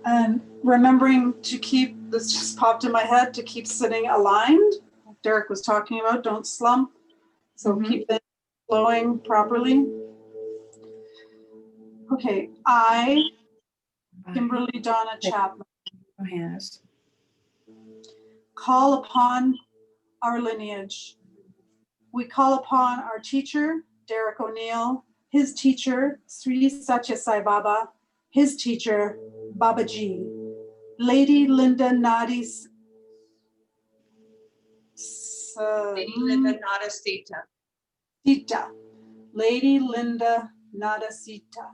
And remembering to keep, this just popped in my head, to keep sitting aligned. Derek was talking about, don't slump. So keep things flowing properly. Okay, I, Kimberly Donna Chapman, call upon our lineage. We call upon our teacher, Derek O'Neill, his teacher, Sri Satya Sai Baba, his teacher, Babaji, Lady Linda Nadi Lady Linda Nada Sita. Sita, Lady Linda Nada Sita.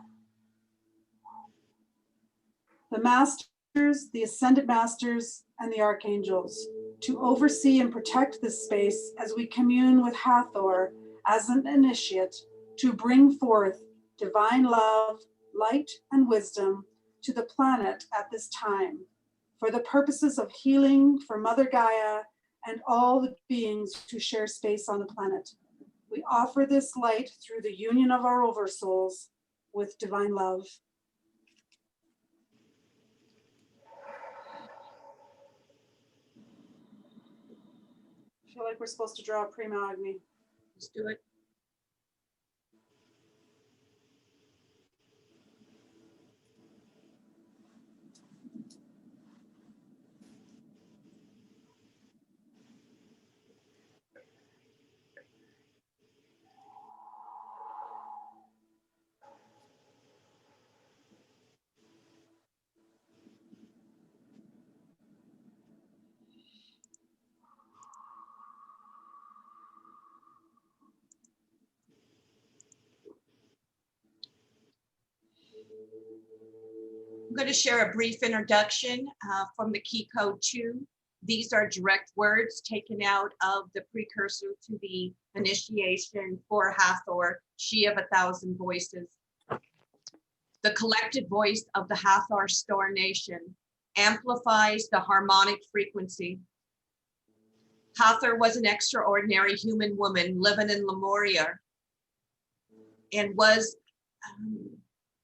The masters, the ascended masters, and the archangels, to oversee and protect this space as we commune with Hathor as an initiate, to bring forth divine love, light, and wisdom to the planet at this time, for the purposes of healing for Mother Gaia and all the beings who share space on the planet. We offer this light through the union of our oversouls with divine love. I feel like we're supposed to draw a Prima Agni. Let's do it. I'm going to share a brief introduction from the key code 2. These are direct words taken out of the precursor to the initiation for Hathor, she of 1,000 voices. The collective voice of the Hathor Star Nation amplifies the harmonic frequency. Hathor was an extraordinary human woman living in Lemuria and was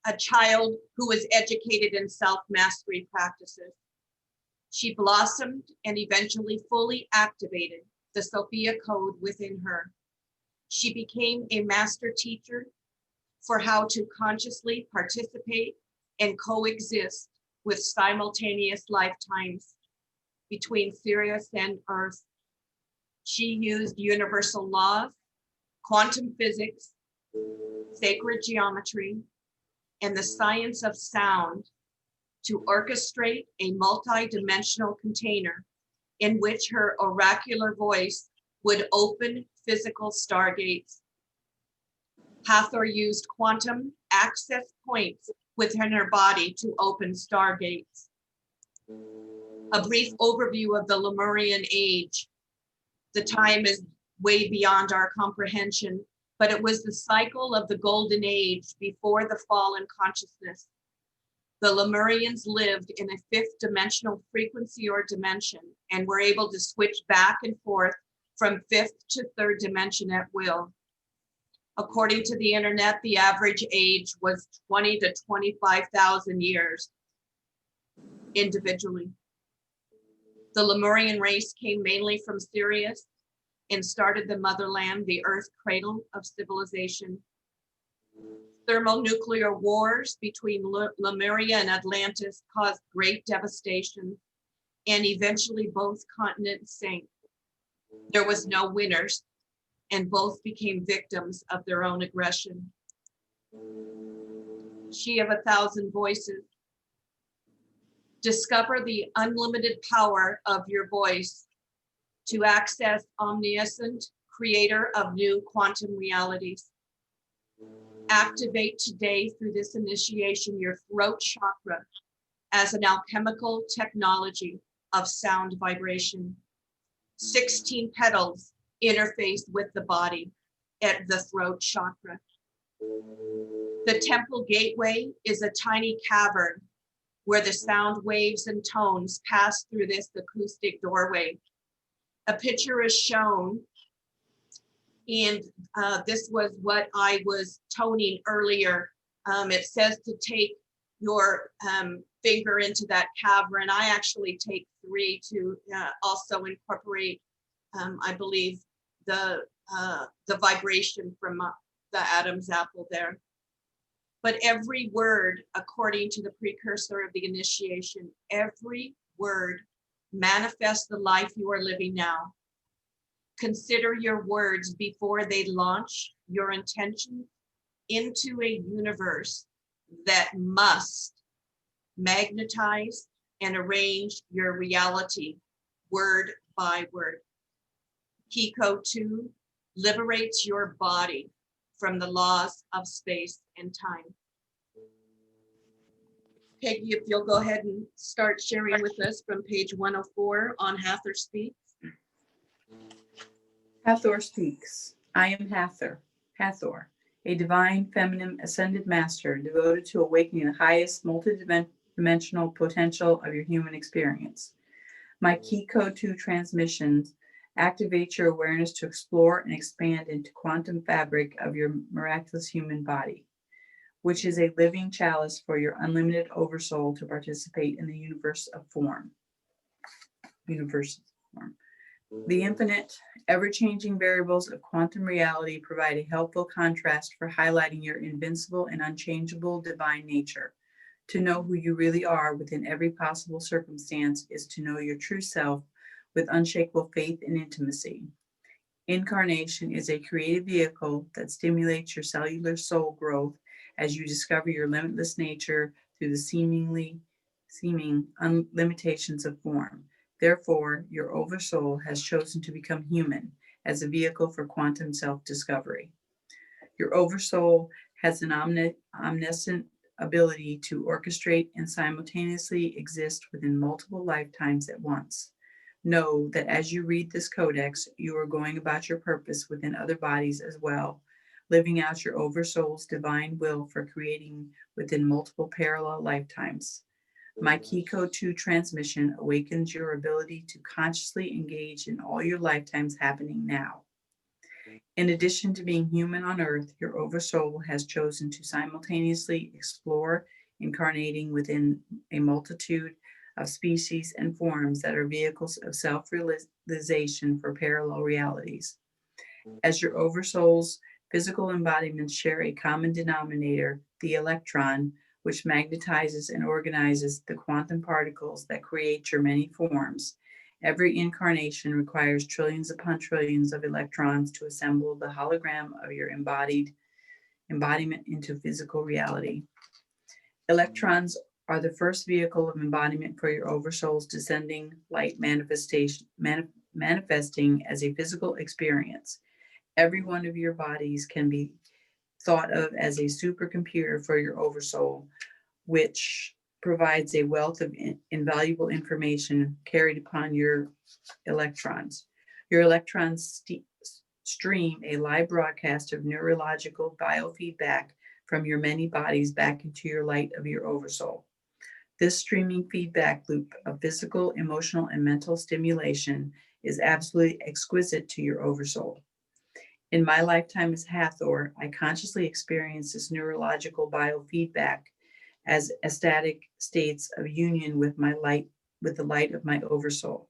a child who was educated in self-mastery practices. She blossomed and eventually fully activated the Sophia code within her. She became a master teacher for how to consciously participate and coexist with simultaneous lifetimes between Sirius and Earth. She used universal laws, quantum physics, sacred geometry, and the science of sound to orchestrate a multi-dimensional container in which her oracular voice would open physical stargates. Hathor used quantum access points within her body to open stargates. A brief overview of the Lemurian age. The time is way beyond our comprehension, but it was the cycle of the golden age before the fall in consciousness. The Lemurians lived in a fifth dimensional frequency or dimension and were able to switch back and forth from fifth to third dimension at will. According to the internet, the average age was 20 to 25,000 years individually. The Lemurian race came mainly from Sirius and started the motherland, the earth cradle of civilization. Thermonuclear wars between Lemuria and Atlantis caused great devastation, and eventually both continents sank. There was no winners, and both became victims of their own aggression. She of 1,000 voices. Discover the unlimited power of your voice to access omniscient creator of new quantum realities. Activate today through this initiation your throat chakra as an alchemical technology of sound vibration. 16 petals interface with the body at the throat chakra. The temple gateway is a tiny cavern where the sound waves and tones pass through this acoustic doorway. A picture is shown, and this was what I was toning earlier. It says to take your finger into that cavern. I actually take 3 to also incorporate, I believe, the vibration from the Adam's apple there. But every word, according to the precursor of the initiation, every word manifests the life you are living now. Consider your words before they launch your intention into a universe that must magnetize and arrange your reality word by word. Key code 2 liberates your body from the laws of space and time. Peggy, if you'll go ahead and start sharing with us from page 104 on Hathor Speaks. Hathor speaks. I am Hathor, a divine feminine ascended master devoted to awakening the highest multidimensional potential of your human experience. My key code 2 transmissions activate your awareness to explore and expand into quantum fabric of your miraculous human body, which is a living chalice for your unlimited oversoul to participate in the universe of form. The infinite, ever-changing variables of quantum reality provide a helpful contrast for highlighting your invincible and unchangeable divine nature. To know who you really are within every possible circumstance is to know your true self with unshakable faith and intimacy. Incarnation is a creative vehicle that stimulates your cellular soul growth as you discover your limitless nature through the seeming limitations of form. Therefore, your oversoul has chosen to become human as a vehicle for quantum self-discovery. Your oversoul has an omniscient ability to orchestrate and simultaneously exist within multiple lifetimes at once. Know that as you read this codex, you are going about your purpose within other bodies as well, living out your oversoul's divine will for creating within multiple parallel lifetimes. My key code 2 transmission awakens your ability to consciously engage in all your lifetimes happening now. In addition to being human on earth, your oversoul has chosen to simultaneously explore incarnating within a multitude of species and forms that are vehicles of self-realization for parallel realities. As your oversoul's physical embodiments share a common denominator, the electron, which magnetizes and organizes the quantum particles that create your many forms. Every incarnation requires trillions upon trillions of electrons to assemble the hologram of your embodiment into physical reality. Electrons are the first vehicle of embodiment for your oversoul's descending light manifesting as a physical experience. Every one of your bodies can be thought of as a supercomputer for your oversoul, which provides a wealth of invaluable information carried upon your electrons. Your electrons stream a live broadcast of neurological biofeedback from your many bodies back into your light of your oversoul. This streaming feedback loop of physical, emotional, and mental stimulation is absolutely exquisite to your oversoul. In my lifetime as Hathor, I consciously experienced this neurological biofeedback as ecstatic states of union with the light of my oversoul,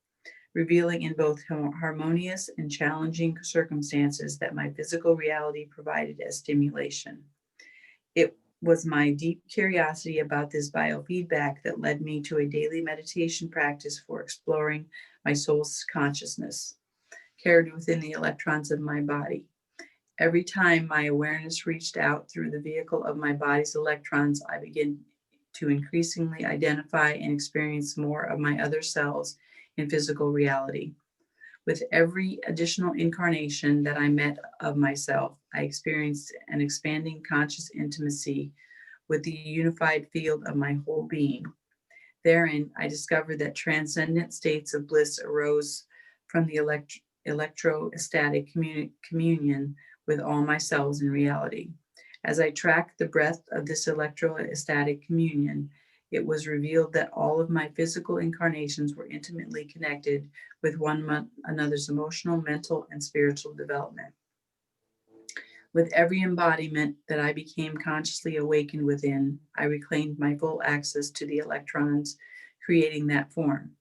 revealing in both harmonious and challenging circumstances that my physical reality provided as stimulation. It was my deep curiosity about this biofeedback that led me to a daily meditation practice for exploring my soul's consciousness, carried within the electrons of my body. Every time my awareness reached out through the vehicle of my body's electrons, I began to increasingly identify and experience more of my other selves in physical reality. With every additional incarnation that I met of myself, I experienced an expanding conscious intimacy with the unified field of my whole being. Therein, I discovered that transcendent states of bliss arose from the electrostatic communion with all my selves in reality. As I tracked the breadth of this electrostatic communion, it was revealed that all of my physical incarnations were intimately connected with one another's emotional, mental, and spiritual development. With every embodiment that I became consciously awakened within, I reclaimed my full access to the electrons, creating that form.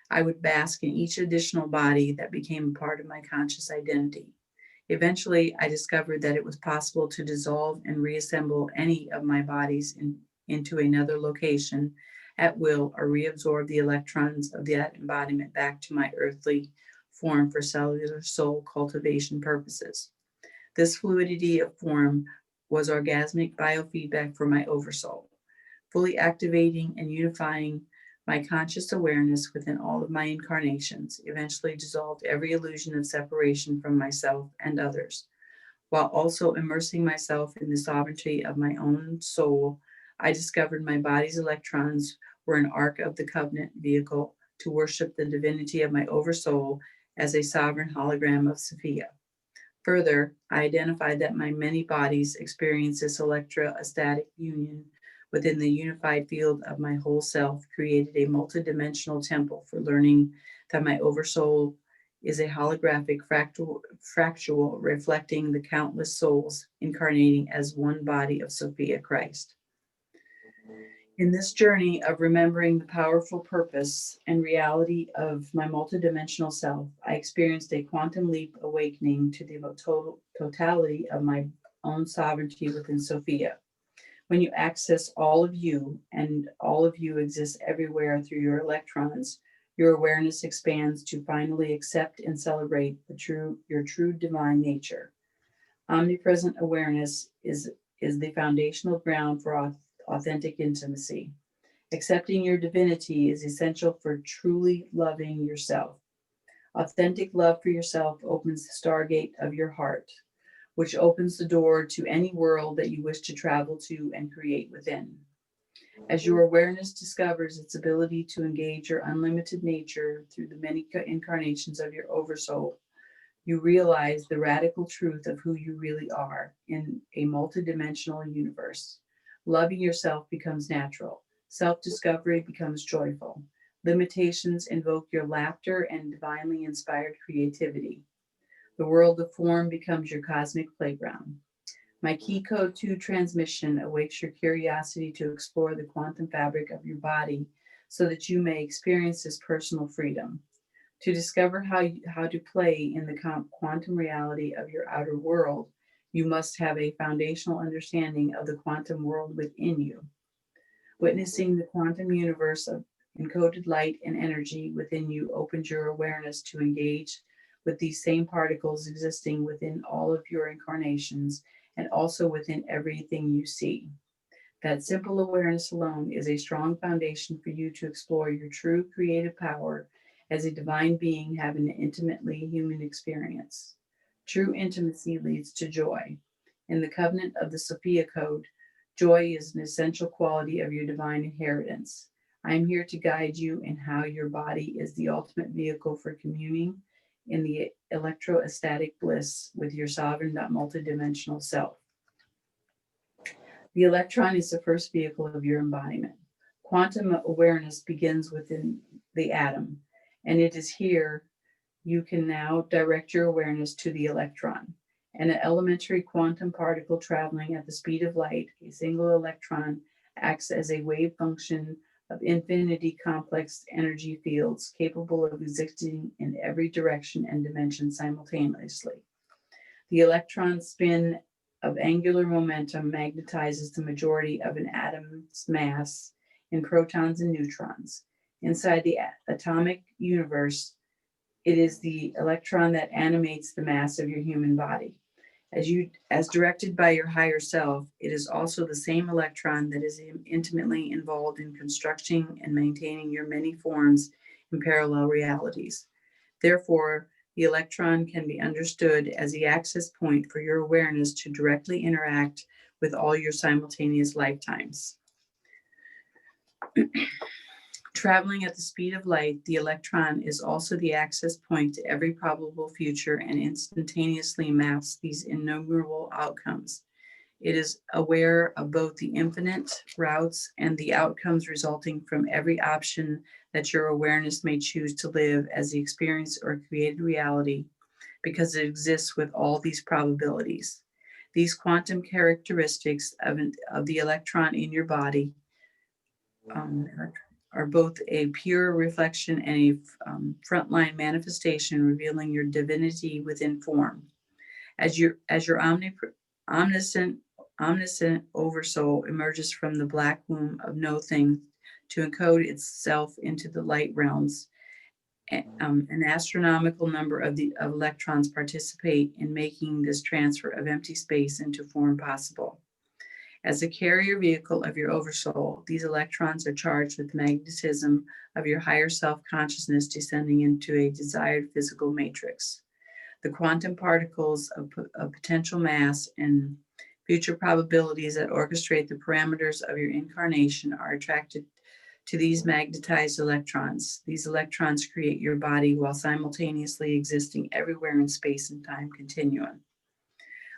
I would bask in each additional body that became a part of my conscious identity. Eventually, I discovered that it was possible to dissolve and reassemble any of my bodies into another location at will, or reabsorb the electrons of that embodiment back to my earthly form for cellular soul cultivation purposes. This fluidity of form was orgasmic biofeedback for my oversoul, fully activating and unifying my conscious awareness within all of my incarnations, eventually dissolved every illusion of separation from myself and others. While also immersing myself in the sovereignty of my own soul, I discovered my body's electrons were an Ark of the Covenant vehicle to worship the divinity of my oversoul as a sovereign hologram of Sophia. Further, I identified that my many bodies experience this electrostatic union within the unified field of my whole self, created a multidimensional temple for learning that my oversoul is a holographic fractal reflecting the countless souls incarnating as one body of Sophia Christ. In this journey of remembering the powerful purpose and reality of my multidimensional self, I experienced a quantum leap awakening to the totality of my own sovereignty within Sophia. When you access all of you, and all of you exists everywhere through your electrons, your awareness expands to finally accept and celebrate your true divine nature. Omnipresent awareness is the foundational ground for authentic intimacy. Accepting your divinity is essential for truly loving yourself. Authentic love for yourself opens the stargate of your heart, which opens the door to any world that you wish to travel to and create within. As your awareness discovers its ability to engage your unlimited nature through the many incarnations of your oversoul, you realize the radical truth of who you really are in a multidimensional universe. Loving yourself becomes natural. Self-discovery becomes joyful. Limitations invoke your laughter and divinely inspired creativity. The world of form becomes your cosmic playground. My Key Code 2 transmission awakes your curiosity to explore the quantum fabric of your body so that you may experience this personal freedom. To discover how to play in the quantum reality of your outer world, you must have a foundational understanding of the quantum world within you. Witnessing the quantum universe of encoded light and energy within you opens your awareness to engage with these same particles existing within all of your incarnations and also within everything you see. That simple awareness alone is a strong foundation for you to explore your true creative power as a divine being having an intimately human experience. True intimacy leads to joy. In the covenant of the Sophia Code, joy is an essential quality of your divine inheritance. I am here to guide you in how your body is the ultimate vehicle for communing in the electrostatic bliss with your sovereign multidimensional self. The electron is the first vehicle of your embodiment. Quantum awareness begins within the atom, and it is here you can now direct your awareness to the electron. An elementary quantum particle traveling at the speed of light, a single electron acts as a wave function of infinity complex energy fields capable of existing in every direction and dimension simultaneously. The electron spin of angular momentum magnetizes the majority of an atom's mass in protons and neutrons. Inside the atomic universe, it is the electron that animates the mass of your human body. As directed by your higher self, it is also the same electron that is intimately involved in constructing and maintaining your many forms in parallel realities. Therefore, the electron can be understood as the access point for your awareness to directly interact with all your simultaneous lifetimes. Traveling at the speed of light, the electron is also the access point to every probable future and instantaneously maps these innumerable outcomes. It is aware of both the infinite routes and the outcomes resulting from every option that your awareness may choose to live as the experience or created reality, because it exists with all these probabilities. These quantum characteristics of the electron in your body are both a pure reflection and a frontline manifestation revealing your divinity within form. As your omniscient oversoul emerges from the black womb of no thing to encode itself into the light realms, an astronomical number of electrons participate in making this transfer of empty space into form possible. As a carrier vehicle of your oversoul, these electrons are charged with magnetism of your higher self-consciousness descending into a desired physical matrix. The quantum particles of potential mass and future probabilities that orchestrate the parameters of your incarnation are attracted to these magnetized electrons. These electrons create your body while simultaneously existing everywhere in space and time continuum.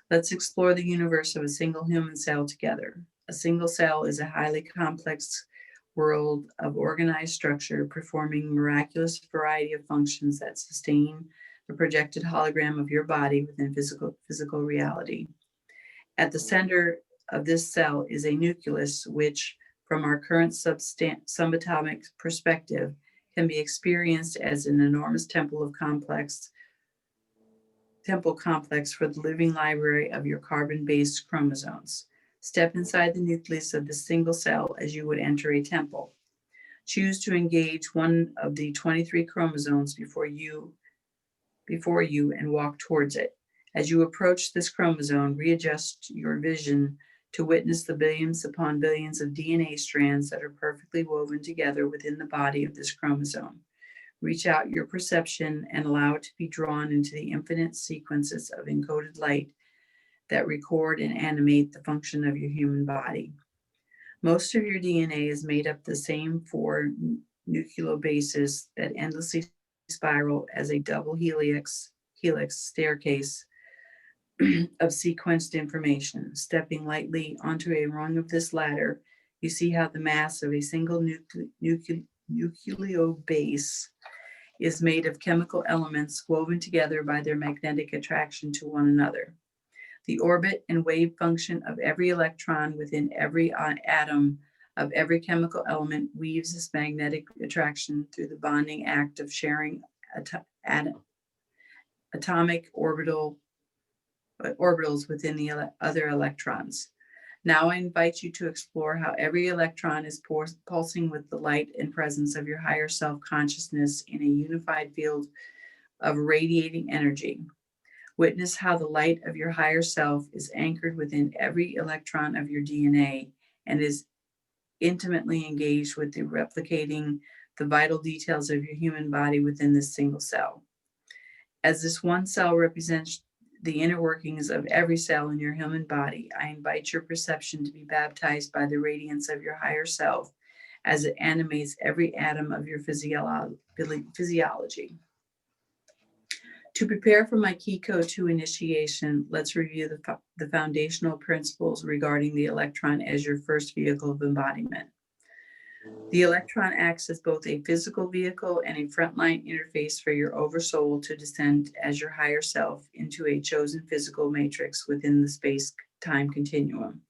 Let's explore the universe of a single human cell together. A single cell is a highly complex world of organized structure performing miraculous variety of functions that sustain the projected hologram of your body within physical reality. At the center of this cell is a nucleus which, from our current subatomic perspective, can be experienced as an enormous temple complex for the living library of your carbon-based chromosomes. Step inside the nucleus of this single cell as you would enter a temple. Choose to engage one of the 23 chromosomes before you and walk towards it. As you approach this chromosome, readjust your vision to witness the billions upon billions of DNA strands that are perfectly woven together within the body of this chromosome. Reach out your perception and allow it to be drawn into the infinite sequences of encoded light that record and animate the function of your human body. Most of your DNA is made up the same 4 nucleobases that endlessly spiral as a double helix staircase of sequenced information. Stepping lightly onto a rung of this ladder, you see how the mass of a single nucleobase is made of chemical elements woven together by their magnetic attraction to one another. The orbit and wave function of every electron within every atom of every chemical element weaves this magnetic attraction through the bonding act of sharing atomic orbitals within the other electrons. Now I invite you to explore how every electron is pulsing with the light and presence of your higher self-consciousness in a unified field of radiating energy. Witness how the light of your higher self is anchored within every electron of your DNA and is intimately engaged with replicating the vital details of your human body within this single cell. As this one cell represents the inner workings of every cell in your human body, I invite your perception to be baptized by the radiance of your higher self as it animates every atom of your physiology. To prepare for my Key Code 2 initiation, let's review the foundational principles regarding the electron as your first vehicle of embodiment. The electron acts as both a physical vehicle and a frontline interface for your oversoul to descend as your higher self into a chosen physical matrix within the space-time continuum.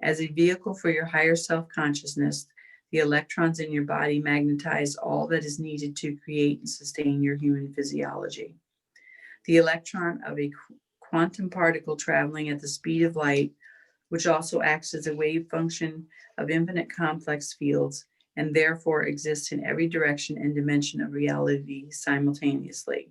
As a vehicle for your higher self-consciousness, the electrons in your body magnetize all that is needed to create and sustain your human physiology. The electron of a quantum particle traveling at the speed of light, which also acts as a wave function of infinite complex fields, and therefore exists in every direction and dimension of reality simultaneously.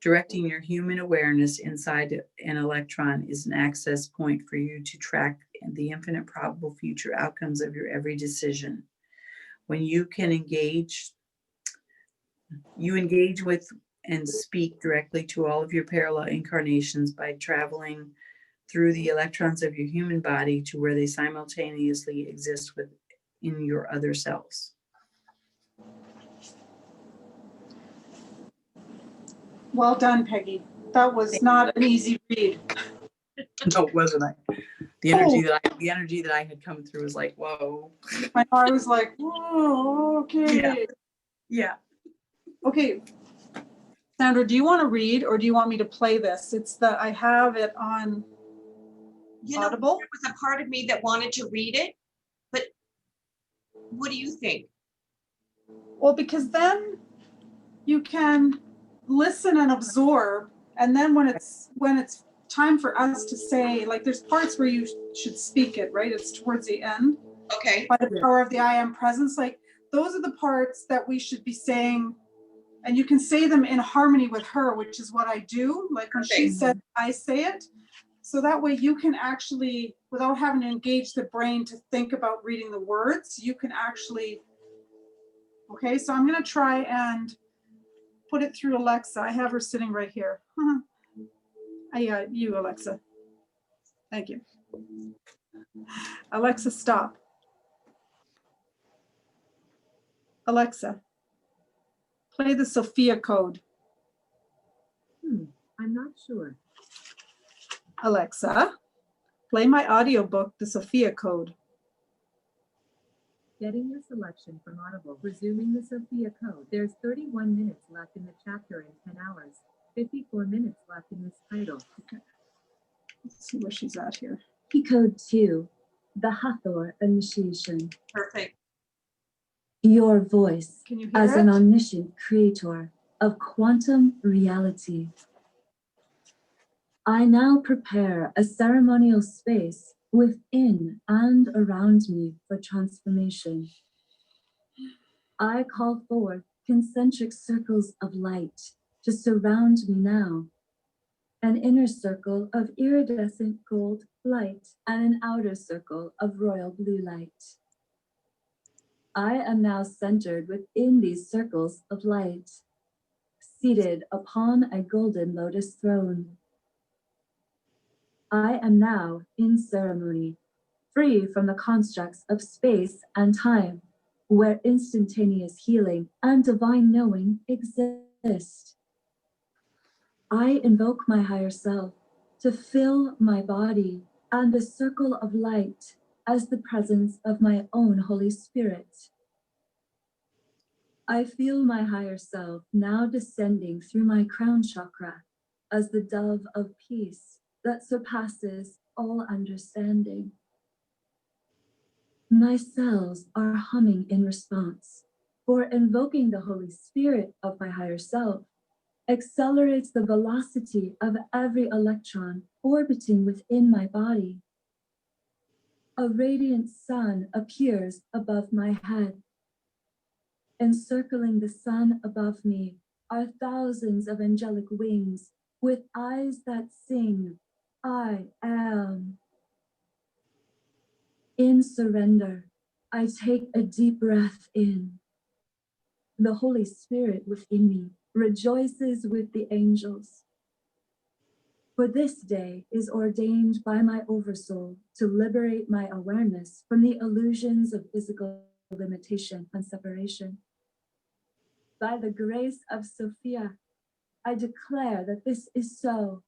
Directing your human awareness inside an electron is an access point for you to track the infinite probable future outcomes of your every decision. When you engage with and speak directly to all of your parallel incarnations by traveling through the electrons of your human body to where they simultaneously exist within your other selves. Well done, Peggy. That was not an easy read. No, wasn't I? The energy that I had come through was like, whoa. I was like, whoa, okay. Yeah. Okay. Sandra, do you want to read or do you want me to play this? I have it on You know, Audible? there was a part of me that wanted to read it, but what do you think? Well, because then you can listen and absorb, and then when it's time for us to say, like, there's parts where you should speak it, right? It's towards the end. Okay, By the power of the I am presence, like those are the parts that we should be saying, and you can say them in harmony with her, which is what I do. Like when she Perfect. said, I say it. So that way you can actually, without having to engage the brain to think about reading the words, you can actually, okay, so I'm gonna try and put it through Alexa. I have her sitting right here. You, Alexa. Thank you. Alexa, stop. Alexa, play the Sophia code. I'm not sure. Alexa, play my audiobook, The Sophia Code. Getting your selection from Audible. Resuming the Sophia code. There's 31 minutes left in the chapter in 10 hours. 54 minutes left in this title. Okay. Let's see where she's at here. Key code 2. The Hathor initiation. perfect. Your voice Can you hear as it? an omniscient creator of quantum reality. I now prepare a ceremonial space within and around me for transformation. I call forth concentric circles of light to surround me now. An inner circle of iridescent gold light and an outer circle of royal blue light. I am now centered within these circles of light, seated upon a golden lotus throne. I am now in ceremony, free from the constructs of space and time, where instantaneous healing and divine knowing exist. I invoke my higher self to fill my body and the circle of light as the presence of my own Holy Spirit. I feel my higher self now descending through my crown chakra as the dove of peace that surpasses all understanding. My cells are humming in response, for invoking the Holy Spirit of my higher self accelerates the velocity of every electron orbiting within my body. A radiant sun appears above my head. Encircling the sun above me are thousands of angelic wings with eyes that sing, I am. In surrender, I take a deep breath in. The Holy Spirit within me rejoices with the angels. For this day is ordained by my oversoul to liberate my awareness from the illusions of physical limitation and separation. By the grace of Sophia, I declare that this is so.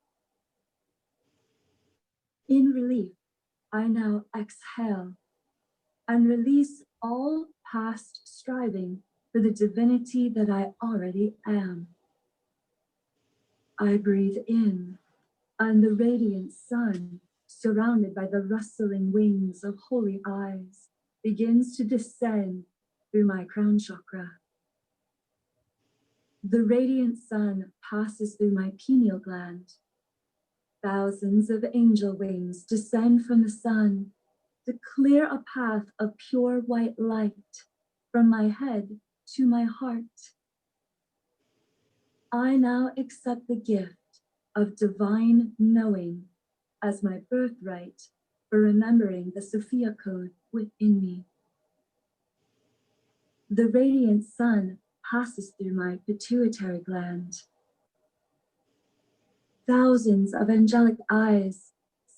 In relief, I now exhale and release all past striving for the divinity that I already am. I breathe in, and the radiant sun, surrounded by the rustling wings of holy eyes, begins to descend through my crown chakra. The radiant sun passes through my pineal gland. Thousands of angel wings descend from the sun to clear a path of pure white light from my head to my heart. I now accept the gift of divine knowing as my birthright for remembering the Sophia code within me. The radiant sun passes through my pituitary gland. Thousands of angelic eyes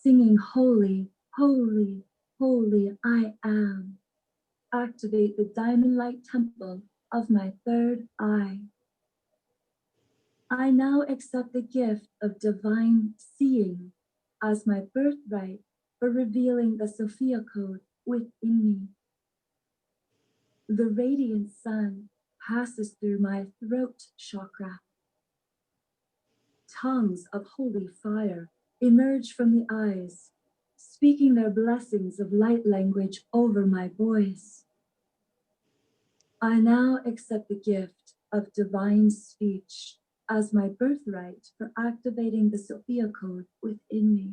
singing holy, holy, holy I am. Activate the diamond-like temple of my third eye. I now accept the gift of divine seeing as my birthright for revealing the Sophia code within me. The radiant sun passes through my throat chakra. Tongues of holy fire emerge from the eyes, speaking their blessings of light language over my voice. I now accept the gift of divine speech as my birthright for activating the Sophia code within me.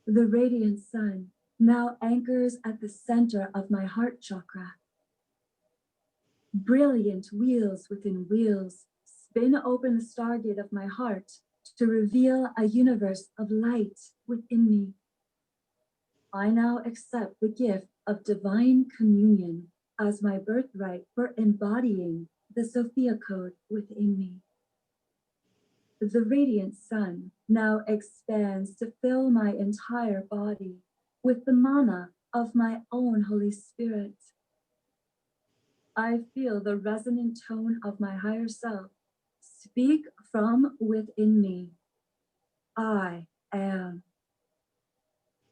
The radiant sun now anchors at the center of my heart chakra. Brilliant wheels within wheels spin open the stargate of my heart to reveal a universe of light within me. I now accept the gift of divine communion as my birthright for embodying the Sophia code within me. The radiant sun now expands to fill my entire body with the mana of my own Holy Spirit. I feel the resonant tone of my higher self speak from within me. I am.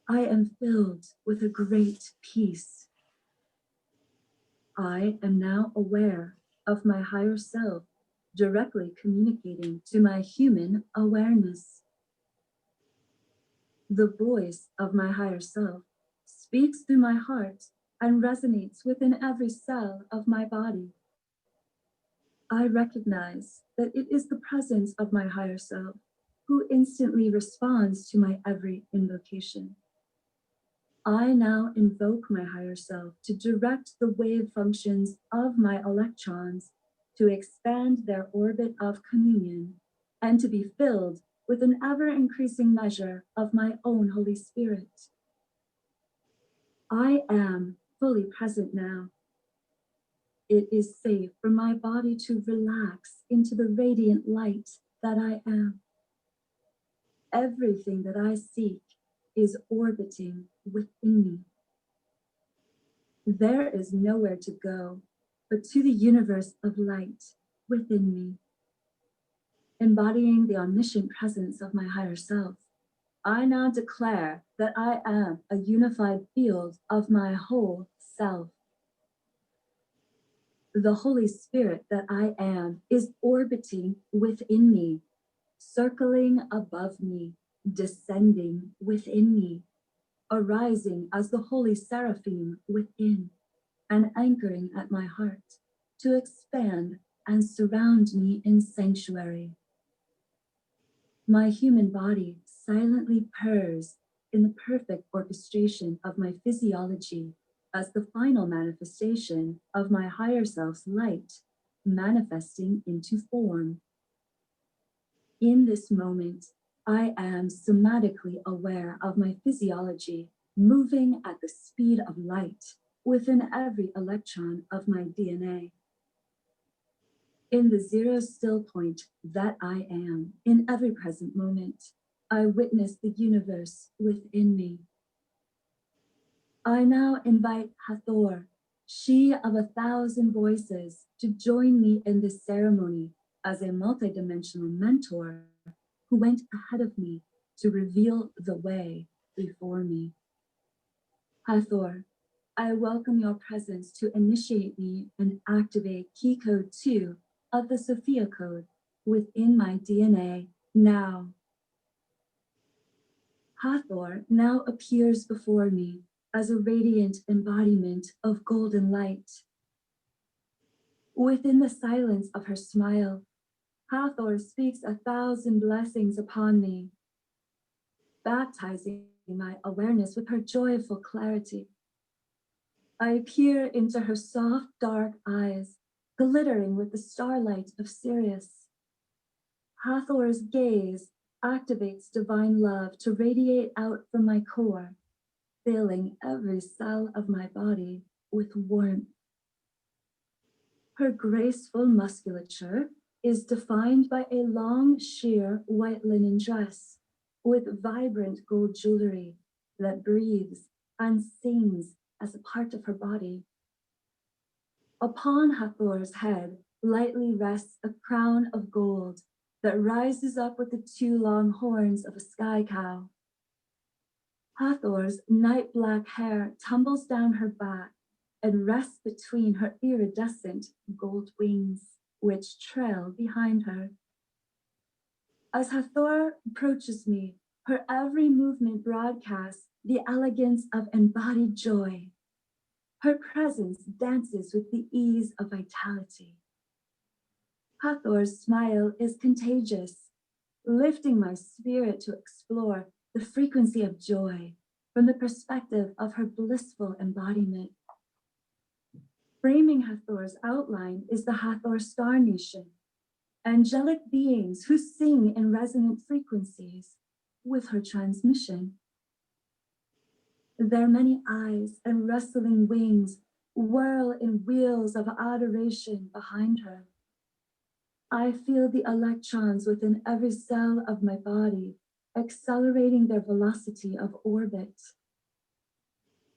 I am filled with a great peace. I am now aware of my higher self directly communicating to my human awareness. The voice of my higher self speaks through my heart and resonates within every cell of my body. I recognize that it is the presence of my higher self who instantly responds to my every invocation. I now invoke my higher self to direct the wave functions of my electrons to expand their orbit of communion and to be filled with an ever-increasing measure of my own Holy Spirit. I am fully present now. It is safe for my body to relax into the radiant light that I am. Everything that I seek is orbiting within me. There is nowhere to go but to the universe of light within me. Embodying the omniscient presence of my higher self, I now declare that I am a unified field of my whole self. The Holy Spirit that I am is orbiting within me, circling above me, descending within me, arising as the holy seraphim within, and anchoring at my heart to expand and surround me in sanctuary. My human body silently purrs in the perfect orchestration of my physiology as the final manifestation of my higher self's light, manifesting into form. In this moment, I am somatically aware of my physiology moving at the speed of light within every electron of my DNA. In the zero still point that I am, in every present moment, I witness the universe within me. I now invite Hathor, she of 1,000 voices, to join me in this ceremony as a multidimensional mentor who went ahead of me to reveal the way before me. Hathor, I welcome your presence to initiate me and activate key code 2 of the Sophia code within my DNA now. Hathor now appears before me as a radiant embodiment of golden light. Within the silence of her smile, Hathor speaks 1,000 blessings upon me, baptizing my awareness with her joyful clarity. I peer into her soft, dark eyes, glittering with the starlight of Sirius. Hathor's gaze activates divine love to radiate out from my core, filling every cell of my body with warmth. Her graceful musculature is defined by a long, sheer white linen dress with vibrant gold jewelry that breathes and sings as a part of her body. Upon Hathor's head lightly rests a crown of gold that rises up with the 2 long horns of a sky cow. Hathor's night black hair tumbles down her back and rests between her iridescent gold wings, which trail behind her. As Hathor approaches me, Her every movement broadcasts the elegance of embodied joy. Her presence dances with the ease of vitality. Hathor's smile is contagious, lifting my spirit to explore the frequency of joy from the perspective of her blissful embodiment. Framing Hathor's outline is the Hathor star nation, angelic beings who sing in resonant frequencies with her transmission. Their many eyes and rustling wings whirl in wheels of adoration behind her. I feel the electrons within every cell of my body accelerating their velocity of orbit.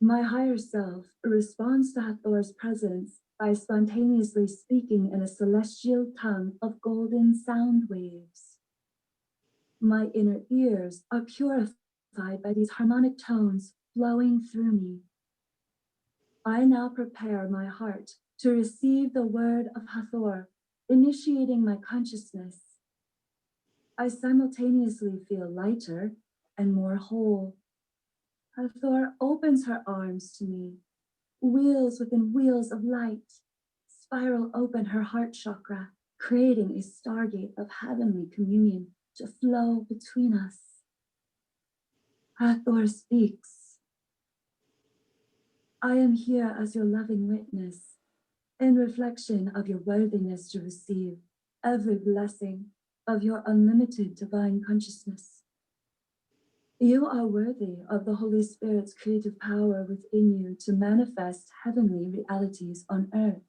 My higher self responds to Hathor's presence by spontaneously speaking in a celestial tongue of golden sound waves. My inner ears are purified by these harmonic tones flowing through me. I now prepare my heart to receive the word of Hathor, initiating my consciousness. I simultaneously feel lighter and more whole. Hathor opens her arms to me, wheels within wheels of light, spiral open her heart chakra, creating a stargate of heavenly communion to flow between us. Hathor speaks. I am here as your loving witness, in reflection of your worthiness to receive every blessing of your unlimited divine consciousness. You are worthy of the Holy Spirit's creative power within you to manifest heavenly realities on earth.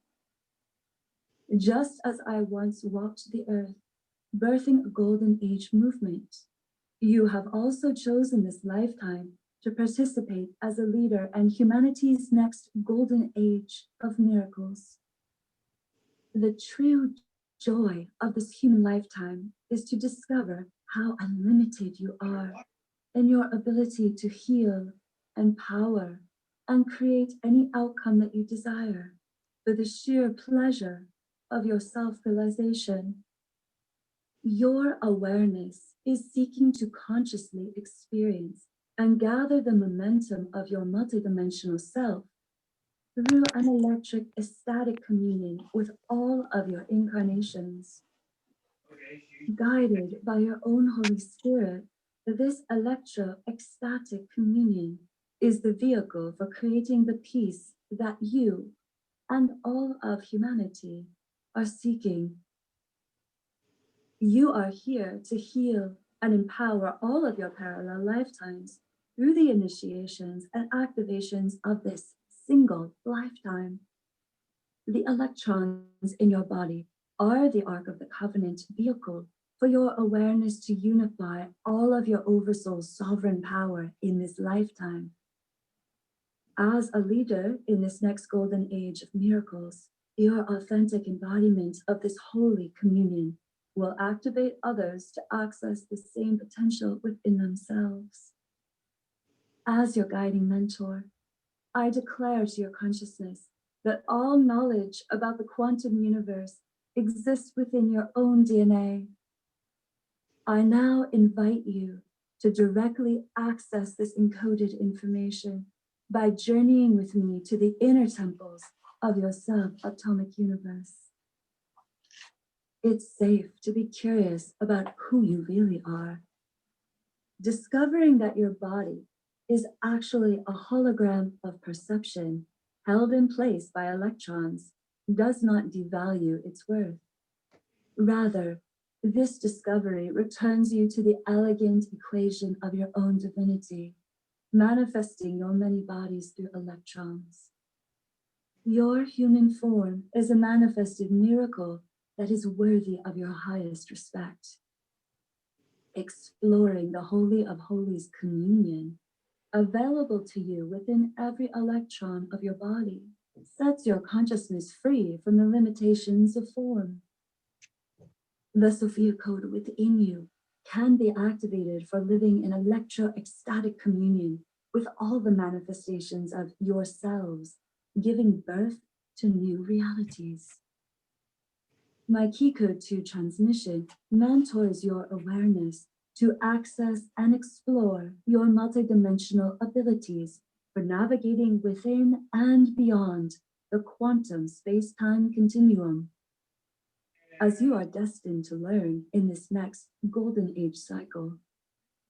Just as I once walked the earth, birthing a golden age movement, you have also chosen this lifetime to participate as a leader in humanity's next golden age of miracles. The true joy of this human lifetime is to discover how unlimited you are in your ability to heal, empower, and create any outcome that you desire for the sheer pleasure of your self-realization. Your awareness is seeking to consciously experience and gather the momentum of your multidimensional self through an electric ecstatic communion with all of your incarnations. Guided by your own Holy Spirit, this electro-ecstatic communion is the vehicle for creating the peace that you and all of humanity are seeking. You are here to heal and empower all of your parallel lifetimes through the initiations and activations of this single lifetime. The electrons in your body are the Ark of the Covenant vehicle for your awareness to unify all of your oversoul's sovereign power in this lifetime. As a leader in this next golden age of miracles, your authentic embodiment of this holy communion will activate others to access the same potential within themselves. As your guiding mentor, I declare to your consciousness that all knowledge about the quantum universe exists within your own DNA. I now invite you to directly access this encoded information by journeying with me to the inner temples of your subatomic universe. It's safe to be curious about who you really are. Discovering that your body is actually a hologram of perception held in place by electrons does not devalue its worth. Rather, this discovery returns you to the elegant equation of your own divinity, manifesting your many bodies through electrons. Your human form is a manifested miracle that is worthy of your highest respect. Exploring the Holy of Holies communion, available to you within every electron of your body, sets your consciousness free from the limitations of form. The Sophia code within you can be activated for living in electro-ecstatic communion with all the manifestations of yourselves, giving birth to new realities. My key code 2 transmission mentors your awareness to access and explore your multidimensional abilities for navigating within and beyond the quantum space-time continuum. As you are destined to learn in this next golden age cycle,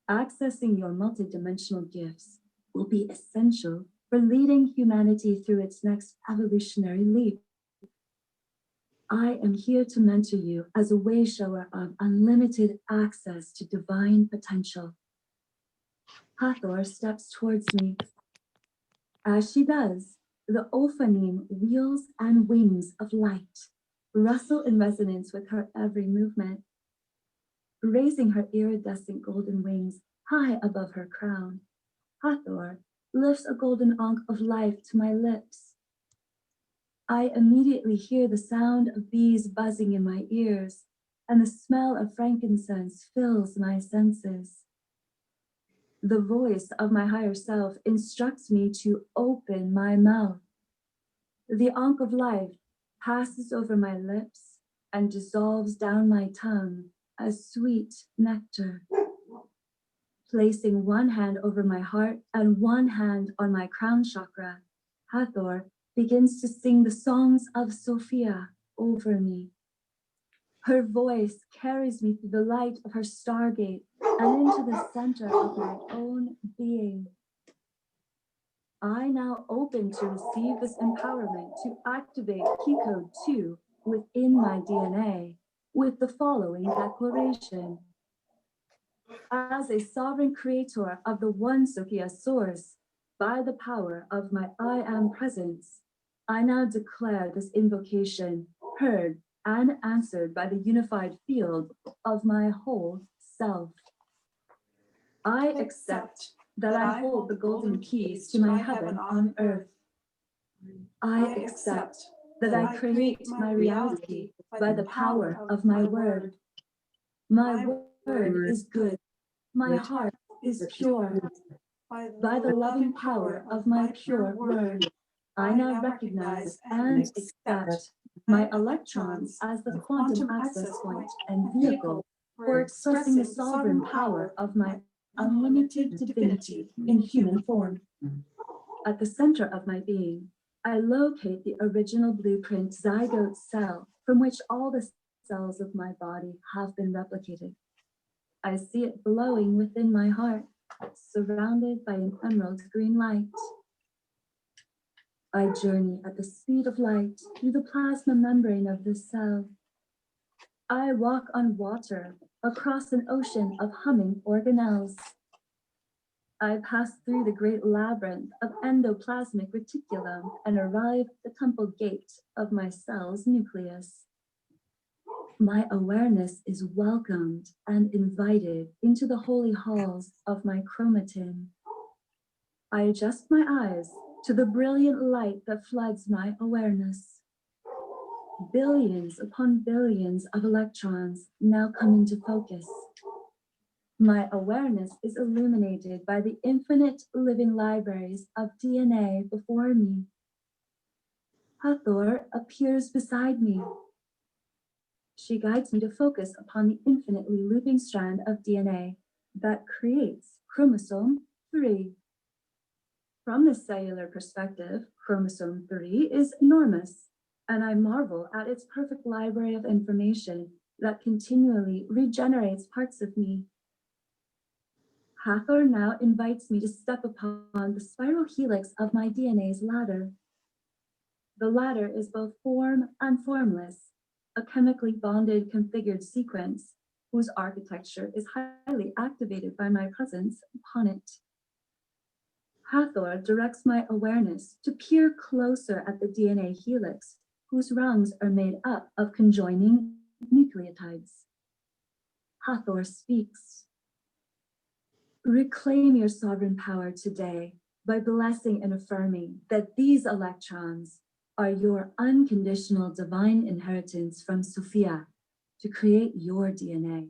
accessing your multidimensional gifts will be essential for leading humanity through its next evolutionary leap. I am here to mentor you as a way shower of unlimited access to divine potential. Hathor steps towards me. As she does, the Ophanim wheels and wings of light rustle in resonance with her every movement, raising her iridescent golden wings high above her crown. Hathor lifts a golden ankh of life to my lips. I immediately hear the sound of bees buzzing in my ears, and the smell of frankincense fills my senses. The voice of my higher self instructs me to open my mouth. The ankh of life passes over my lips and dissolves down my tongue as sweet nectar. Placing one hand over my heart and one hand on my crown chakra, Hathor begins to sing the songs of Sophia over me. Her voice carries me through the light of her stargate and into the center of my own being. I now open to receive this empowerment to activate key code 2 within my DNA with the following declaration. As a sovereign creator of the one Sophia source, by the power of my I am presence, I now declare this invocation heard and answered by the unified field of my whole self. I accept that I hold the golden keys to my heaven on earth. I accept that I create my reality by the power of my word. My word is good. My heart is pure. By the loving power of my pure word, I now recognize and accept my electrons as the quantum access point and vehicle for expressing the sovereign power of my unlimited divinity in human form. At the center of my being, I locate the original blueprint zygote cell from which all the cells of my body have been replicated. I see it glowing within my heart, surrounded by an emerald green light. I journey at the speed of light through the plasma membrane of this cell. I walk on water across an ocean of humming organelles. I pass through the great labyrinth of endoplasmic reticulum and arrive at the temple gate of my cell's nucleus. My awareness is welcomed and invited into the holy halls of my chromatin. I adjust my eyes to the brilliant light that floods my awareness. Billions upon billions of electrons now come into focus. My awareness is illuminated by the infinite living libraries of DNA before me. Hathor appears beside me. She guides me to focus upon the infinitely looping strand of DNA that creates chromosome 3. From the cellular perspective, chromosome 3 is enormous, and I marvel at its perfect library of information that continually regenerates parts of me. Hathor now invites me to step upon the spiral helix of my DNA's ladder. The ladder is both form and formless, a chemically bonded configured sequence whose architecture is highly activated by my presence upon it. Hathor directs my awareness to peer closer at the DNA helix, whose rungs are made up of conjoining nucleotides. Hathor speaks. Reclaim your sovereign power today by blessing and affirming that these electrons are your unconditional divine inheritance from Sophia to create your DNA.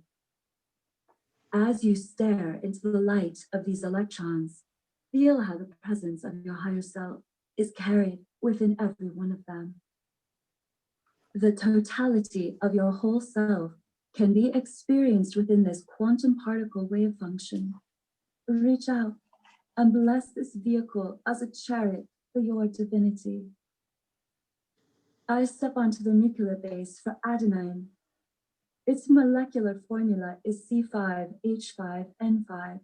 As you stare into the light of these electrons, feel how the presence of your higher self is carried within every one of them. The totality of your whole self can be experienced within this quantum particle wave function. Reach out and bless this vehicle as a chariot for your divinity. I step onto the nuclear base for adenine. Its molecular formula is C5H5N5.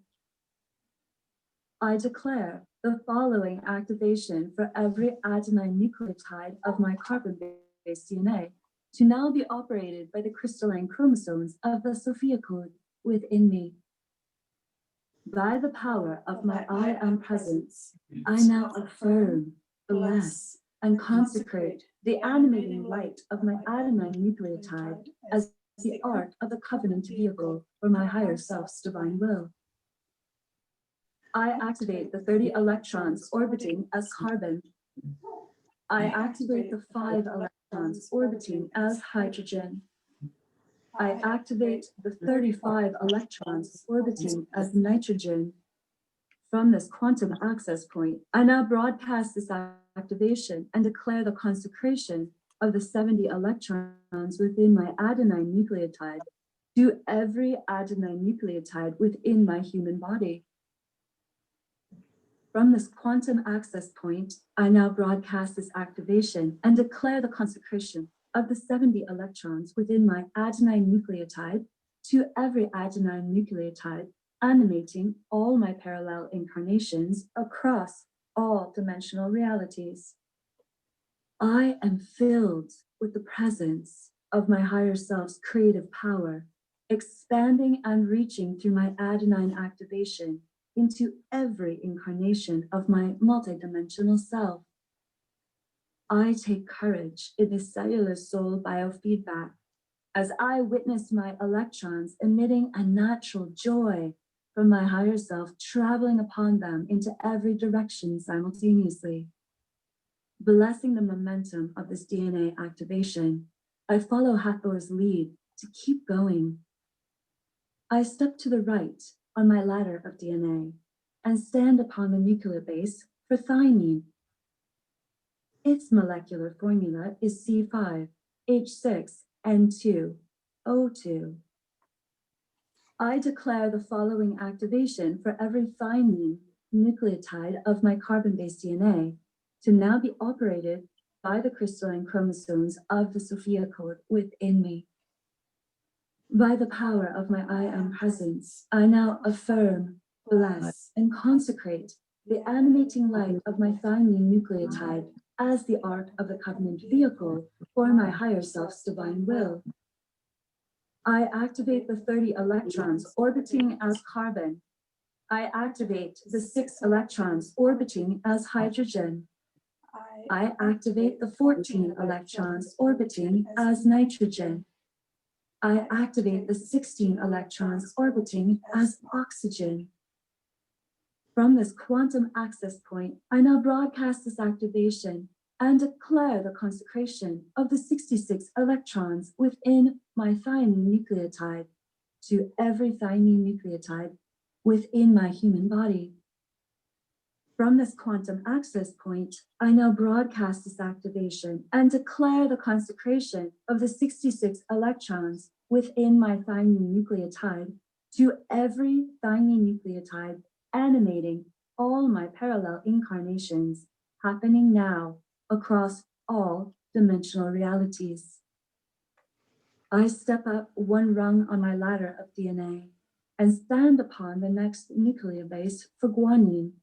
I declare the following activation for every adenine nucleotide of my carbon-based DNA to now be operated by the crystalline chromosomes of the Sophia code within me. By the power of my I am presence, I now affirm, bless, and consecrate the animating light of my adenine nucleotide as the ark of the covenant vehicle for my higher self's divine will. I activate the 30 electrons orbiting as carbon. I activate the 5 electrons orbiting as hydrogen. I activate the 35 electrons orbiting as nitrogen. From this quantum access point, I now broadcast this activation and declare the consecration of the 70 electrons within my adenine nucleotide to every adenine nucleotide within my human body. From this quantum access point, I now broadcast this activation and declare the consecration of the 70 electrons within my adenine nucleotide to every adenine nucleotide, animating all my parallel incarnations across all dimensional realities. I am filled with the presence of my higher self's creative power, expanding and reaching through my adenine activation into every incarnation of my multidimensional self. I take courage in this cellular soul biofeedback as I witness my electrons emitting a natural joy from my higher self, traveling upon them into every direction simultaneously. Blessing the momentum of this DNA activation, I follow Hathor's lead to keep going. I step to the right on my ladder of DNA and stand upon the nuclear base for thymine. Its molecular formula is C5H6N2O2. I declare the following activation for every thymine nucleotide of my carbon-based DNA to now be operated by the crystalline chromosomes of the Sophia code within me. By the power of my I am presence, I now affirm, bless, and consecrate the animating light of my thymine nucleotide as the ark of the covenant vehicle for my higher self's divine will. I activate the 30 electrons orbiting as carbon. I activate the 6 electrons orbiting as hydrogen. I activate the 14 electrons orbiting as nitrogen. I activate the 16 electrons orbiting as oxygen. From this quantum access point, I now broadcast this activation and declare the consecration of the 66 electrons within my thymine nucleotide to every thymine nucleotide within my human body. From this quantum access point, I now broadcast this activation and declare the consecration of the 66 electrons within my thymine nucleotide to every thymine nucleotide, animating all my parallel incarnations happening now across all dimensional realities. I step up one rung on my ladder of DNA and stand upon the next nuclear base for guanine.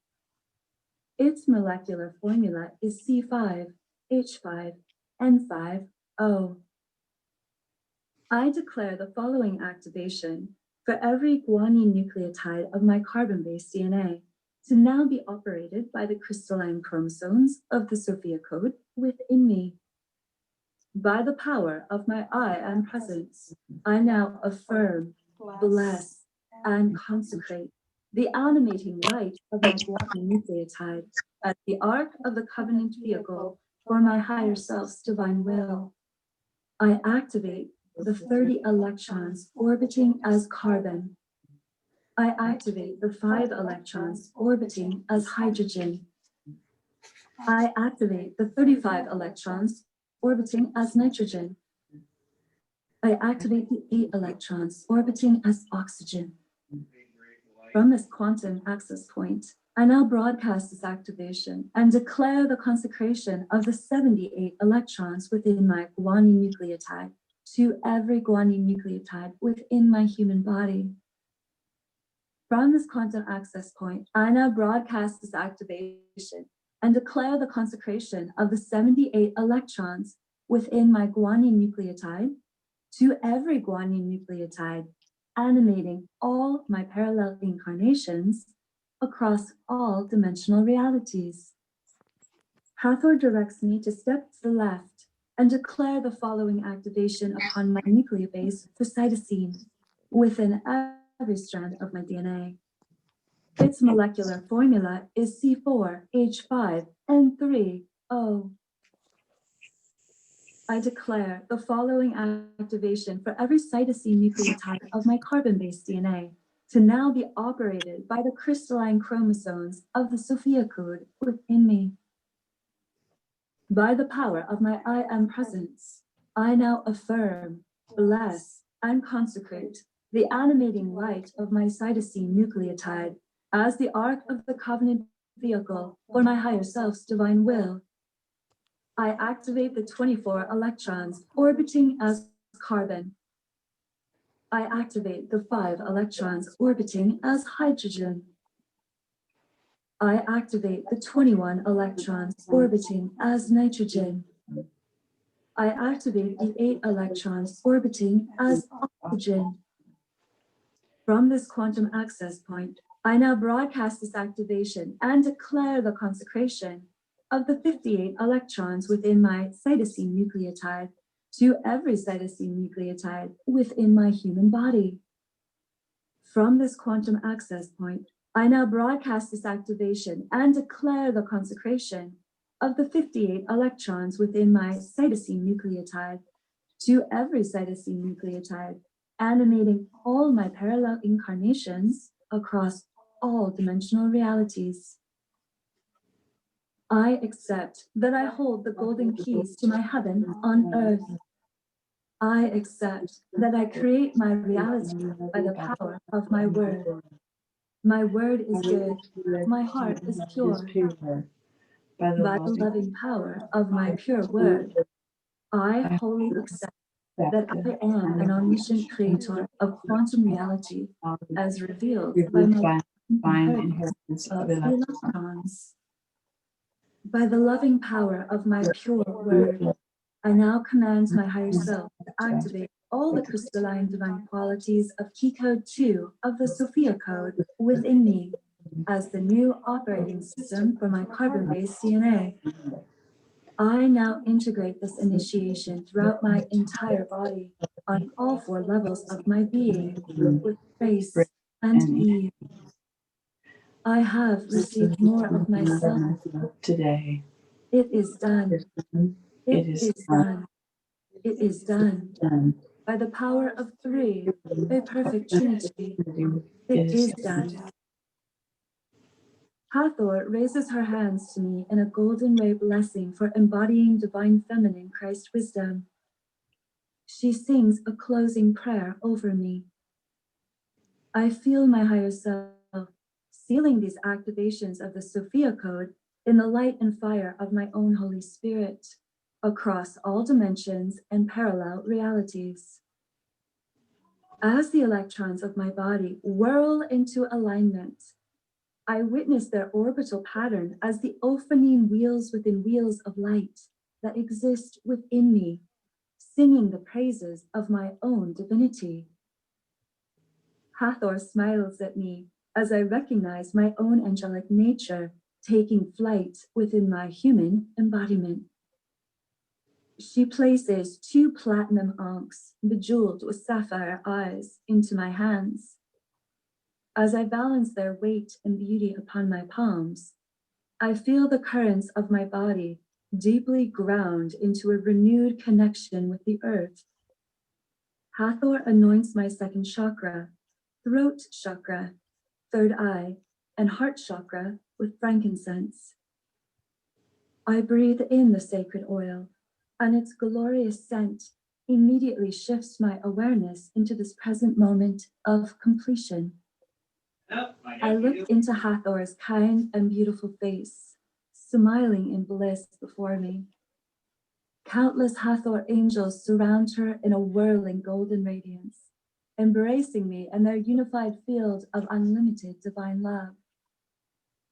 Its molecular formula is C5H5N5O. I declare the following activation for every guanine nucleotide of my carbon-based DNA to now be operated by the crystalline chromosomes of the Sophia code within me. By the power of my I am presence, I now affirm, bless, and consecrate the animating light of my guanine nucleotide as the ark of the covenant vehicle for my higher self's divine will. I activate the 30 electrons orbiting as carbon. I activate the 5 electrons orbiting as hydrogen. I activate the 35 electrons orbiting as nitrogen. I activate the 8 electrons orbiting as oxygen. From this quantum access point, I now broadcast this activation and declare the consecration of the 78 electrons within my guanine nucleotide to every guanine nucleotide within my human body. From this quantum access point, I now broadcast this activation and declare the consecration of the 78 electrons within my guanine nucleotide to every guanine nucleotide, animating all my parallel incarnations across all dimensional realities. Hathor directs me to step to the left and declare the following activation upon my nucleobase for cytosine within every strand of my DNA. Its molecular formula is C4H5N3O. I declare the following activation for every cytosine nucleotide of my carbon-based DNA to now be operated by the crystalline chromosomes of the Sophia code within me. By the power of my I am presence, I now affirm, bless, and consecrate the animating light of my cytosine nucleotide as the Ark of the Covenant vehicle for my higher self's divine will. I activate the 24 electrons orbiting as carbon. I activate the 5 electrons orbiting as hydrogen. I activate the 21 electrons orbiting as nitrogen. I activate the 8 electrons orbiting as oxygen. From this quantum access point, I now broadcast this activation and declare the consecration of the 58 electrons within my cytosine nucleotide to every cytosine nucleotide within my human body. From this quantum access point, I now broadcast this activation and declare the consecration of the 58 electrons within my cytosine nucleotide to every cytosine nucleotide, animating all my parallel incarnations across all dimensional realities. I accept that I hold the golden keys to my heaven on earth. I accept that I create my reality by the power of my word. My word is good. My heart is pure. By the loving power of my pure word, I wholly accept that I am an omniscient creator of quantum reality as revealed by my divine inheritance of electrons. By the loving power of my pure word, I now command my higher self to activate all the crystalline divine qualities of key code 2 of the Sophia code within me as the new operating system for my carbon-based DNA. I now integrate this initiation throughout my entire body on all 4 levels of my being with grace and ease. I have received more of myself today. It is done. It is done. It is done. By the power of 3, a perfect Trinity, it is done. Hathor raises her hands to me in a golden ray blessing for embodying divine feminine Christ wisdom. She sings a closing prayer over me. I feel my higher self sealing these activations of the Sophia code in the light and fire of my own Holy Spirit across all dimensions and parallel realities. As the electrons of my body whirl into alignment, I witness their orbital pattern as the ophanine wheels within wheels of light that exist within me, singing the praises of my own divinity. Hathor smiles at me as I recognize my own angelic nature taking flight within my human embodiment. She places 2 platinum ankhs bejeweled with sapphire eyes into my hands. As I balance their weight and beauty upon my palms, I feel the currents of my body deeply ground into a renewed connection with the earth. Hathor anoints my 2nd chakra, throat chakra, 3rd eye, and heart chakra with frankincense. I breathe in the sacred oil, and its glorious scent immediately shifts my awareness into this present moment of completion. I look into Hathor's kind and beautiful face, smiling in bliss before me. Countless Hathor angels surround her in a whirling golden radiance, embracing me in their unified field of unlimited divine love.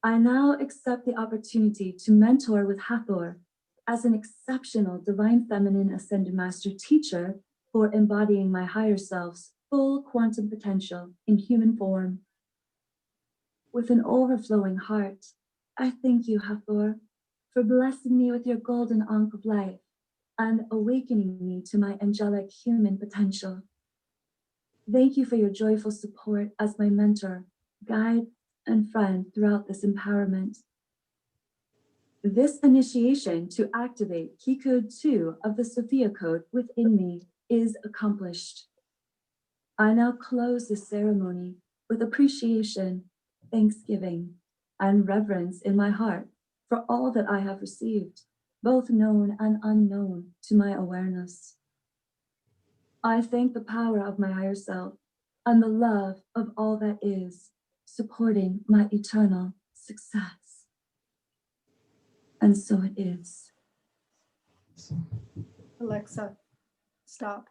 I now accept the opportunity to mentor with Hathor as an exceptional divine feminine ascended master teacher for embodying my higher self's full quantum potential in human form. With an overflowing heart, I thank you, Hathor, for blessing me with your golden ankh of life and awakening me to my angelic human potential. Thank you for your joyful support as my mentor, guide, and friend throughout this empowerment. This initiation to activate Key Code 2 of the Sophia Code within me is accomplished. I now close this ceremony with appreciation, thanksgiving, and reverence in my heart for all that I have received, both known and unknown to my awareness. I thank the power of my higher self and the love of all that is, supporting my eternal success. And so it is. Alexa, stop.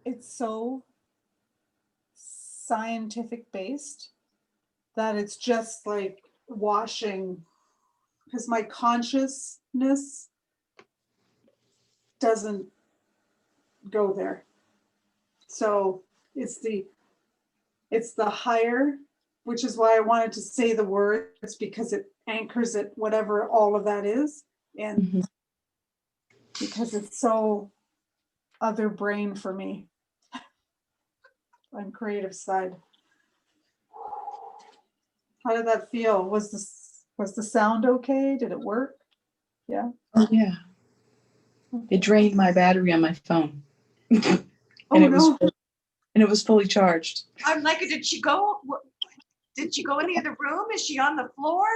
It's so scientific based that it's just like washing, because my consciousness doesn't go there. So it's the higher, which is why I wanted to say the words, because it anchors it, whatever all of that is. And because it's so other brain for me on creative side. How did that feel? Was the sound okay? Did it work? Yeah. Oh yeah. It drained my battery on my phone. Oh no. And it was fully charged. I'm like, did she go? Did she go in the other room? Is she on the floor?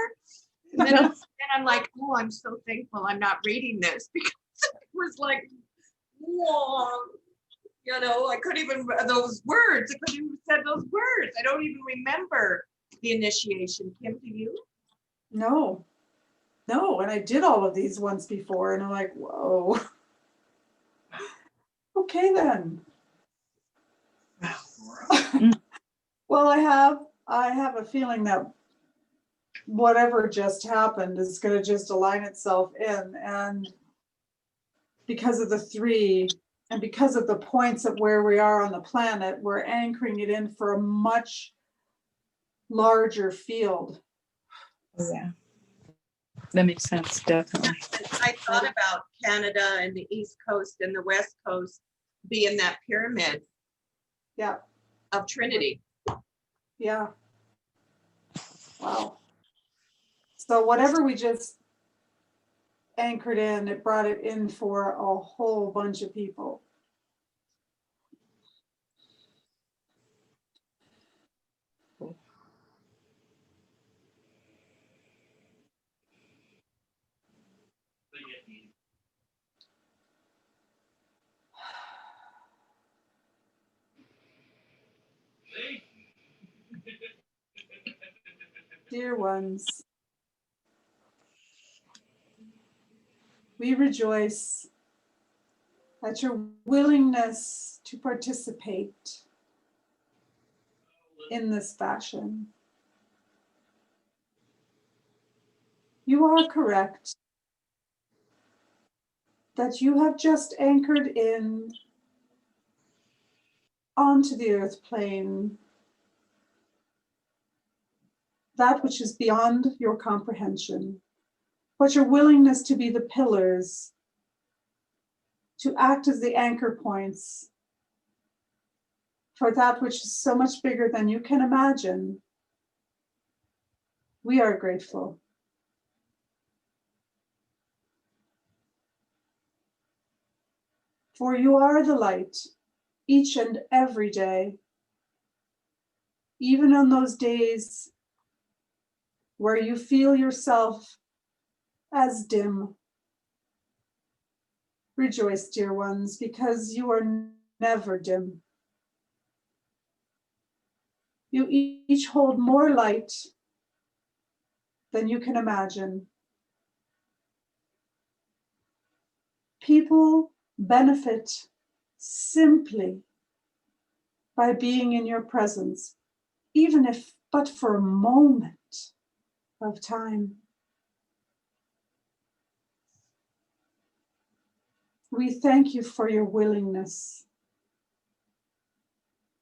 And then I'm like, oh, I'm so thankful I'm not reading this, because it was like, whoa, you know, I couldn't even, those words, I couldn't even said those words. I don't even remember the initiation. Kim, do you? No, and I did all of these once before, and I'm like, whoa. Okay then. Well, I have a feeling that whatever just happened is going to just align itself in, and because of the 3 and because of the points of where we are on the planet, we're anchoring it in for a much larger field. Oh, yeah. That makes sense, definitely. I thought about Canada and the East Coast and the West Coast being that pyramid. Yeah. Of Trinity. Yeah. Wow. So whatever we just anchored in, it brought it in for a whole bunch of people. Dear ones, we rejoice at your willingness to participate in this fashion. You are correct that you have just anchored in onto the earth plane that which is beyond your comprehension, but your willingness to be the pillars, to act as the anchor points for that which is so much bigger than you can imagine. We are grateful. For you are the light each and every day, even on those days where you feel yourself as dim. Rejoice, dear ones, because you are never dim. You each hold more light than you can imagine. People benefit simply by being in your presence, even if but for a moment of time. We thank you for your willingness,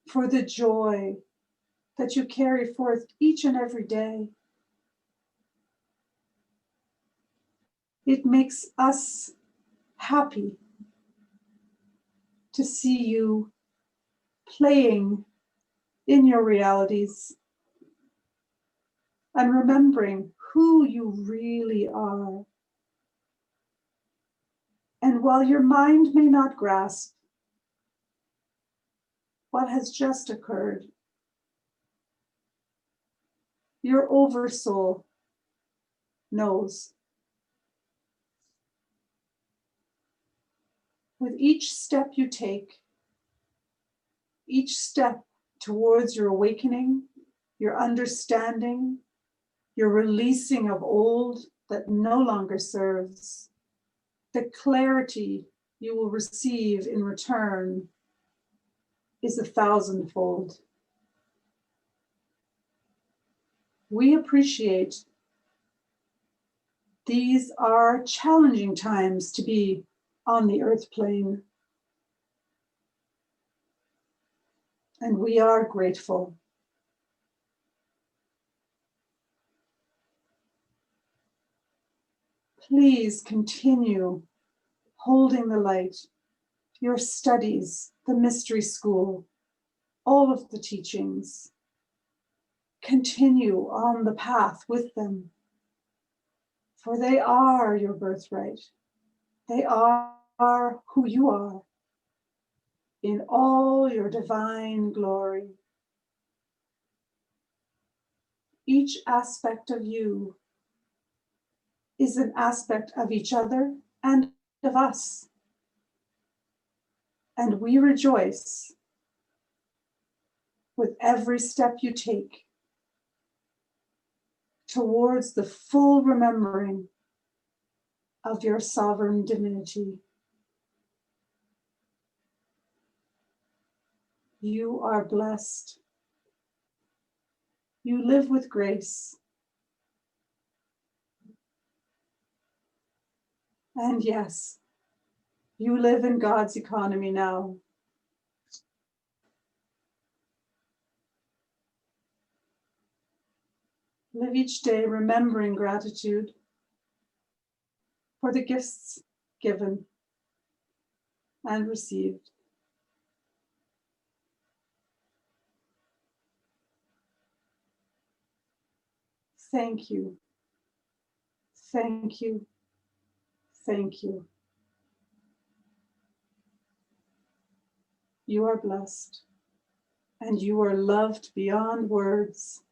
for the joy that you carry forth each and every day. It makes us happy to see you playing in your realities and remembering who you really are. And while your mind may not grasp what has just occurred, your oversoul knows. With each step you take, each step towards your awakening, your understanding, your releasing of old that no longer serves, the clarity you will receive in return is 1,000-fold. We appreciate these are challenging times to be on the earth plane, and we are grateful. Please continue holding the light, your studies, the mystery school, all of the teachings. Continue on the path with them, for they are your birthright. They are who you are in all your divine glory. Each aspect of you is an aspect of each other and of us. And we rejoice with every step you take towards the full remembering of your sovereign divinity. You are blessed. You live with grace. And yes, you live in God's economy now. Live each day remembering gratitude for the gifts given and received. Thank you. Thank you. Thank you. You are blessed and you are loved beyond words.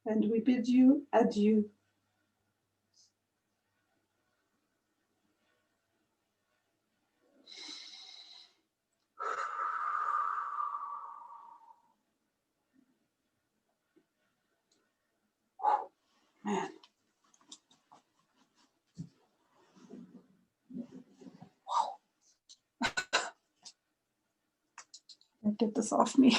And we bid you adieu. Man. Get this off me.